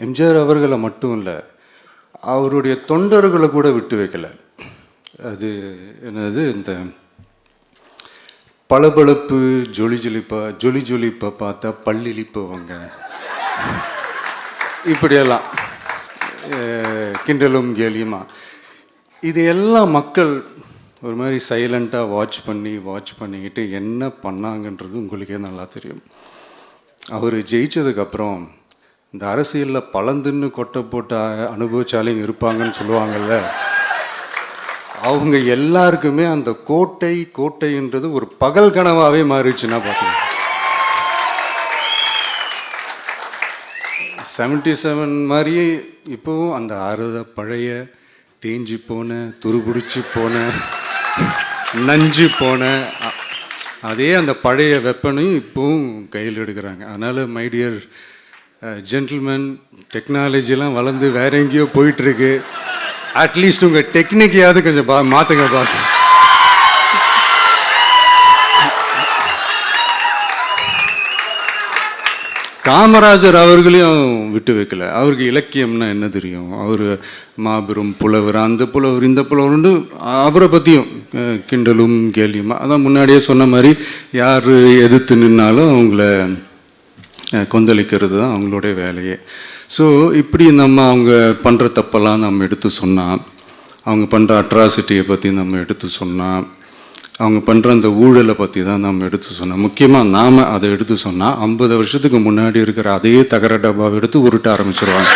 எம்ஜிஆர் அவர்களை மட்டும் இல்லை, அவருடைய தொண்டர்களை கூட விட்டு வைக்கல. அது என்னது, இந்த பளபளப்பு ஜொலி ஜொலிப்பை பார்த்தா பல்லிழிப்பவங்க, இப்படியெல்லாம் கிண்டலும் கேலியுமா, இது எல்லாம் மக்கள் ஒரு மாதிரி சைலண்ட்டாக வாட்ச் பண்ணிக்கிட்டு என்ன பண்ணாங்கன்றது உங்களுக்கே நல்லா தெரியும். அவர் ஜெயிச்சதுக்கப்புறம் இந்த அரசியலில் பழந்துன்னு கொட்டை போட்ட அனுபவிச்சாலையும் இருப்பாங்கன்னு சொல்லுவாங்கள்ல, அவங்க எல்லாருக்குமே அந்த கோட்டைன்றது ஒரு பகல் கனவாகவே மாறிடுச்சுன்னா பார்த்தீங்க. 77 மாதிரியே இப்போவும் அந்த பழைய தேஞ்சி போன, துருபிடிச்சி போன, நஞ்சு போன அதே அந்த பழைய வெப்பனையும் இப்போவும் கையில் எடுக்கிறாங்க. அதனால் மை டியர் ஜென்டில்மேன், டெக்னாலஜிலாம் வளர்ந்து வேற எங்கேயோ போயிட்டுருக்கு. அட்லீஸ்ட் உங்கள் டெக்னிக்கையாவது கொஞ்சம் மாற்றுங்க பாஸ். காமராஜர் அவர்களையும் விட்டு வைக்கல. அவருக்கு இலக்கியம்னா என்ன தெரியும், அவர் மாபெரும் புலவர், அந்த புலவர் இந்த புலவர்னு அவரை பற்றியும் கிண்டலும் கேலியுமா. அதான் முன்னாடியே சொன்ன மாதிரி யார் எதிர்த்து நின்னாலும் அவங்கள கொந்தளிக்கிறது தான் அவங்களுடைய வேலையே. ஸோ இப்படி அவங்க பண்ணுற தப்பெல்லாம் நம்ம எடுத்து சொன்னால், அவங்க பண்ணுற அட்ராசிட்டியை பற்றி நம்ம எடுத்து சொன்னால், அவங்க பண்ணுற அந்த ஊழலை பற்றி தான் நம்ம எடுத்து சொன்னோம். முக்கியமாக நாம் அதை எடுத்து சொன்னால் 50 வருஷத்துக்கு முன்னாடி இருக்கிற அதே தகர டப்பாவை எடுத்து உருட்ட ஆரம்பிச்சிருவாங்க.